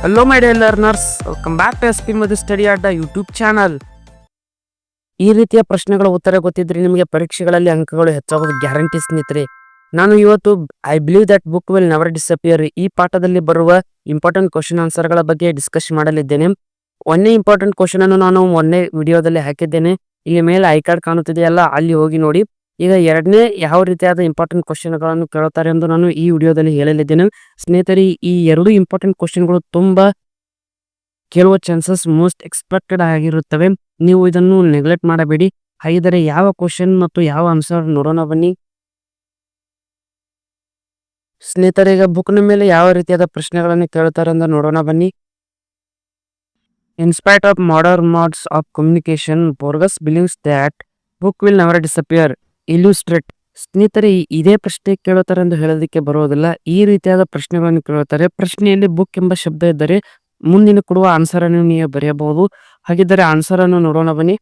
Hello my dear learners, welcome back to SP Madhu Study at the YouTube channel. ಈ ರೀತಿಯ ಪ್ರಶ್ನೆಗಳ ಉತ್ತರ ಗೊತ್ತಿದ್ರೆ ನಿಮಗೆ ಪರೀಕ್ಷೆಗಳಲ್ಲಿ ಅಂಕಗಳು ಹೆಚ್ಚಾಗೋದು ಗ್ಯಾರಂಟಿ ಸ್ನೇಹಿತರೆ. ನಾನು ಇವತ್ತು I believe that book will never disappear ಈ ಪಾಠದಲ್ಲಿ ಬರುವ ಇಂಪಾರ್ಟೆಂಟ್ ಕ್ವಶನ್ ಆನ್ಸರ್ಗಳ ಬಗ್ಗೆ ಡಿಸ್ಕಸ್ ಮಾಡಲಿದ್ದೇನೆ. ಒಂದೇ ಇಂಪಾರ್ಟೆಂಟ್ ಕ್ವಶನ್ ಅನ್ನು ನಾನು ಒಂದೇ ವಿಡಿಯೋದಲ್ಲಿ ಹಾಕಿದ್ದೇನೆ. ಇಲ್ಲಿ ಮೇಲೆ ಐ ಕಾರ್ಡ್ ಕಾಣುತ್ತಿದೆಯಲ್ಲ, ಅಲ್ಲಿ ಹೋಗಿ ನೋಡಿ. ಈಗ ಎರಡನೇ ಯಾವ ರೀತಿಯಾದ ಇಂಪಾರ್ಟೆಂಟ್ ಕ್ವಶನ್ಗಳನ್ನು ಕೇಳುತ್ತಾರೆ ಎಂದು ನಾನು ಈ ವಿಡಿಯೋದಲ್ಲಿ ಹೇಳಲಿದ್ದೇನೆ. ಸ್ನೇಹಿತರೆ, ಈ ಎರಡು ಇಂಪಾರ್ಟೆಂಟ್ ಕ್ವಶನ್ಗಳು ತುಂಬಾ ಕೇಳುವ ಚಾನ್ಸಸ್ ಮೋಸ್ಟ್ ಎಕ್ಸ್ಪೆಕ್ಟೆಡ್ ಆಗಿರುತ್ತವೆ. ನೀವು ಇದನ್ನು ನೆಗ್ಲೆಕ್ಟ್ ಮಾಡಬೇಡಿ. ಹಾಗಿದ್ದರೆ ಯಾವ ಕ್ವಶನ್ ಮತ್ತು ಯಾವ ಆನ್ಸರ್ ನೋಡೋಣ ಬನ್ನಿ. ಸ್ನೇಹಿತರೆ, ಈಗ ಬುಕ್ನ ಮೇಲೆ ಯಾವ ರೀತಿಯಾದ ಪ್ರಶ್ನೆಗಳನ್ನು ಕೇಳುತ್ತಾರೆ ಅಂತ ನೋಡೋಣ ಬನ್ನಿ. In spite of modern modes of communication, Borges believes that book will never disappear. Illustrate. ಸ್ನೇಹಿತರೆ, ಇದೇ ಪ್ರಶ್ನೆ ಕೇಳುತ್ತಾರೆ ಎಂದು ಹೇಳೋದಕ್ಕೆ ಬರೋದಿಲ್ಲ. ಈ ರೀತಿಯಾದ ಪ್ರಶ್ನೆಗಳನ್ನು ಕೇಳುತ್ತಾರೆ. ಪ್ರಶ್ನೆಯಲ್ಲಿ ಬುಕ್ ಎಂಬ ಶಬ್ದ ಇದ್ದರೆ ಮುಂದಿನ ಕೊಡುವ ಆನ್ಸರ್ ಅನ್ನು ನೀವು ಬರೆಯಬಹುದು. ಹಾಗಿದ್ದರೆ ಆನ್ಸರ್ ಅನ್ನು ನೋಡೋಣ ಬನ್ನಿ.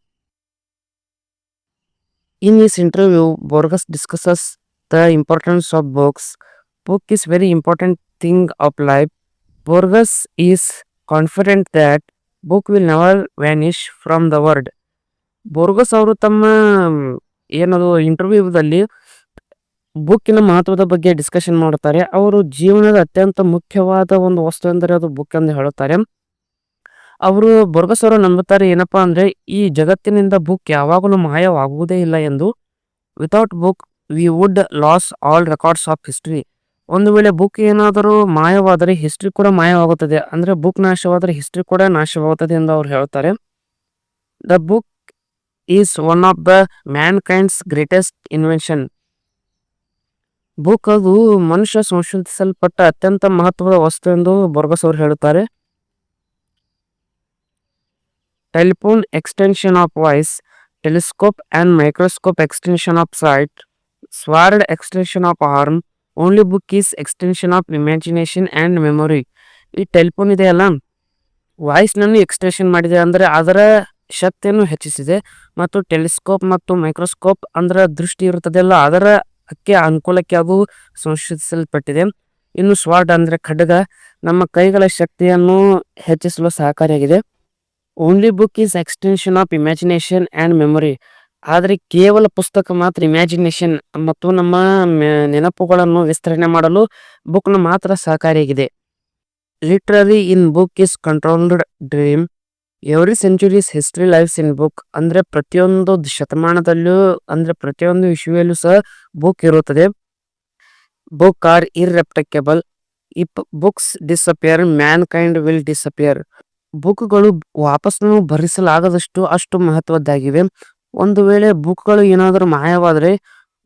In this interview, Borges discusses the importance of books. Book is very important thing of life. Borges is confident that book will never vanish from the world. ಬೋರ್ಗಸ್ ಅವರು ತಮ್ಮ ಏನದು ಇಂಟರ್ವ್ಯೂದಲ್ಲಿ ಬುಕ್ಕಿನ ಮಹತ್ವದ ಬಗ್ಗೆ ಡಿಸ್ಕಷನ್ ಮಾಡುತ್ತಾರೆ. ಅವರು ಜೀವನದ ಅತ್ಯಂತ ಮುಖ್ಯವಾದ ಒಂದು ವಸ್ತು ಎಂದರೆ ಅದು ಬುಕ್ ಎಂದು ಹೇಳುತ್ತಾರೆ. ಅವರು ಬೋರ್ಗಸ್ ಅವರು ನಂಬುತ್ತಾರೆ ಏನಪ್ಪಾ ಅಂದ್ರೆ, ಈ ಜಗತ್ತಿನಿಂದ ಬುಕ್ ಯಾವಾಗಲೂ ಮಾಯವಾಗುವುದೇ ಇಲ್ಲ ಎಂದು. Without book we would loss all records of history. ಒಂದು ವೇಳೆ ಬುಕ್ ಏನಾದರೂ ಮಾಯವಾದರೆ ಹಿಸ್ಟ್ರಿ ಕೂಡ ಮಾಯವಾಗುತ್ತದೆ. ಅಂದ್ರೆ ಬುಕ್ ನಾಶವಾದರೆ ಹಿಸ್ಟ್ರಿ ಕೂಡ ನಾಶವಾಗುತ್ತದೆ ಎಂದು ಅವ್ರು ಹೇಳ್ತಾರೆ. The book is one of the man kinds greatest invention. Book ಅದು ಮನುಷ್ಯ ಸಂಶೋಧಿಸಲ್ಪಟ್ಟ ಅತ್ಯಂತ ಮಹತ್ವದ ವಸ್ತು ಎಂದು ಬೋರ್ಗಸ್ ಅವರು ಹೇಳುತ್ತಾರೆ. Telephone extension of voice, telescope and microscope extension off site, sword extension of arm, only book is extension of imagination and memory. ಈ telephone ಇದೆಯಲ್ಲ, ವಾಯ್ಸ್ನನ್ನು ಎಕ್ಸ್ಟೆನ್ಷನ್ ಮಾಡಿದೆ ಅಂದರೆ ಅದರ ಶಕ್ತಿಯನ್ನು ಹೆಚ್ಚಿಸಿದೆ. ಮತ್ತು ಟೆಲಿಸ್ಕೋಪ್ ಮತ್ತು ಮೈಕ್ರೋಸ್ಕೋಪ್ ಅಂದ್ರೆ ದೃಷ್ಟಿ ಇರುತ್ತದೆಲ್ಲ, ಅದರ ಅನುಕೂಲಕ್ಕೆ ಅದು ಸಂಶೋಧಿಸಲ್ಪಟ್ಟಿದೆ. ಇನ್ನು ಸ್ವಾರ್ಡ್ ಅಂದ್ರೆ ಖಡ್ಗ, ನಮ್ಮ ಕೈಗಳ ಶಕ್ತಿಯನ್ನು ಹೆಚ್ಚಿಸಲು ಸಹಕಾರಿಯಾಗಿದೆ. Only book is extension of imagination and memory. ಆದರೆ ಕೇವಲ ಪುಸ್ತಕ ಮಾತ್ರ ಇಮ್ಯಾಜಿನೇಷನ್ ಮತ್ತು ನಮ್ಮ ನೆನಪುಗಳನ್ನು ವಿಸ್ತರಣೆ ಮಾಡಲು ಬುಕ್ನ ಮಾತ್ರ ಸಹಕಾರಿಯಾಗಿದೆ. Literary in book is controlled dream. Every centuries history lives in book. ಅಂದ್ರೆ ಪ್ರತಿಯೊಂದು ಶತಮಾನದಲ್ಲೂ ಅಂದ್ರೆ ಪ್ರತಿಯೊಂದು ಇಶ್ಯೂಯಲ್ಲೂ ಸಹ ಬುಕ್ ಇರುತ್ತದೆ. Book are irreplaceable. If books disappear, mankind will disappear. ಬುಕ್ಗಳು ವಾಪಸ್ಸು ಭರಿಸಲಾಗದಷ್ಟು ಅಷ್ಟು ಮಹತ್ವದ್ದಾಗಿವೆ. ಒಂದು ವೇಳೆ ಬುಕ್ಗಳು ಏನಾದರೂ ಮಾಯವಾದರೆ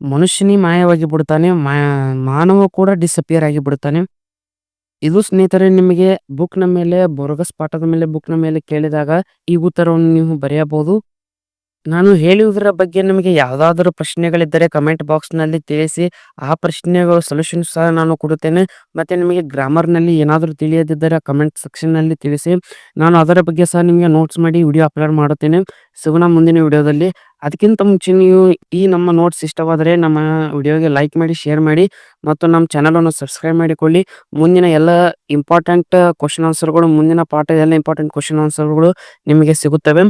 ಮನುಷ್ಯನೇ ಮಾಯವಾಗಿ ಬಿಡ್ತಾನೆ, ಮಾನವ ಕೂಡ ಡಿಸಪಿಯರ್ ಆಗಿ ಬಿಡ್ತಾನೆ. ಇದು ಸ್ನೇಹಿತರೆ ನಿಮಗೆ ಬುಕ್ನ ಮೇಲೆ, ಬೋರ್ಗಸ್ ಪಾಠದ ಮೇಲೆ ಬುಕ್ನ ಮೇಲೆ ಕೇಳಿದಾಗ ಈ ಉತ್ತರವನ್ನು ನೀವು ಬರೆಯಬಹುದು. ನಾನು ಹೇಳುವುದರ ಬಗ್ಗೆ ನಿಮಗೆ ಯಾವುದಾದರೂ ಪ್ರಶ್ನೆಗಳಿದ್ದರೆ ಕಮೆಂಟ್ ಬಾಕ್ಸ್ನಲ್ಲಿ ತಿಳಿಸಿ. ಆ ಪ್ರಶ್ನೆಗಳು ಸೊಲ್ಯೂಷನ್ ಸಹ ನಾನು ಕೊಡುತ್ತೇನೆ. ಮತ್ತು ನಿಮಗೆ ಗ್ರಾಮರ್ನಲ್ಲಿ ಏನಾದರೂ ತಿಳಿಯದಿದ್ದರೆ ಕಮೆಂಟ್ ಸೆಕ್ಷನ್ನಲ್ಲಿ ತಿಳಿಸಿ. ನಾನು ಅದರ ಬಗ್ಗೆ ಸಹ ನಿಮಗೆ ನೋಟ್ಸ್ ಮಾಡಿ ವಿಡಿಯೋ ಅಪ್ಲೋಡ್ ಮಾಡುತ್ತೇನೆ. ಸಿಗೋಣ ಮುಂದಿನ ವಿಡಿಯೋದಲ್ಲಿ. ಅದಕ್ಕಿಂತ ಮುಂಚೆ ನೀವು ಈ ನಮ್ಮ ನೋಟ್ಸ್ ಇಷ್ಟವಾದರೆ ನಮ್ಮ ವಿಡಿಯೋಗೆ ಲೈಕ್ ಮಾಡಿ, ಶೇರ್ ಮಾಡಿ ಮತ್ತು ನಮ್ಮ ಚಾನಲನ್ನು ಸಬ್ಸ್ಕ್ರೈಬ್ ಮಾಡಿಕೊಳ್ಳಿ. ಮುಂದಿನ ಎಲ್ಲ ಇಂಪಾರ್ಟೆಂಟ್ ಕ್ವಶನ್ ಆನ್ಸರ್ಗಳು, ಮುಂದಿನ ಪಾಠ ಎಲ್ಲ ಇಂಪಾರ್ಟೆಂಟ್ ಕ್ವಶನ್ ಆನ್ಸರ್ಗಳು ನಿಮಗೆ ಸಿಗುತ್ತವೆ.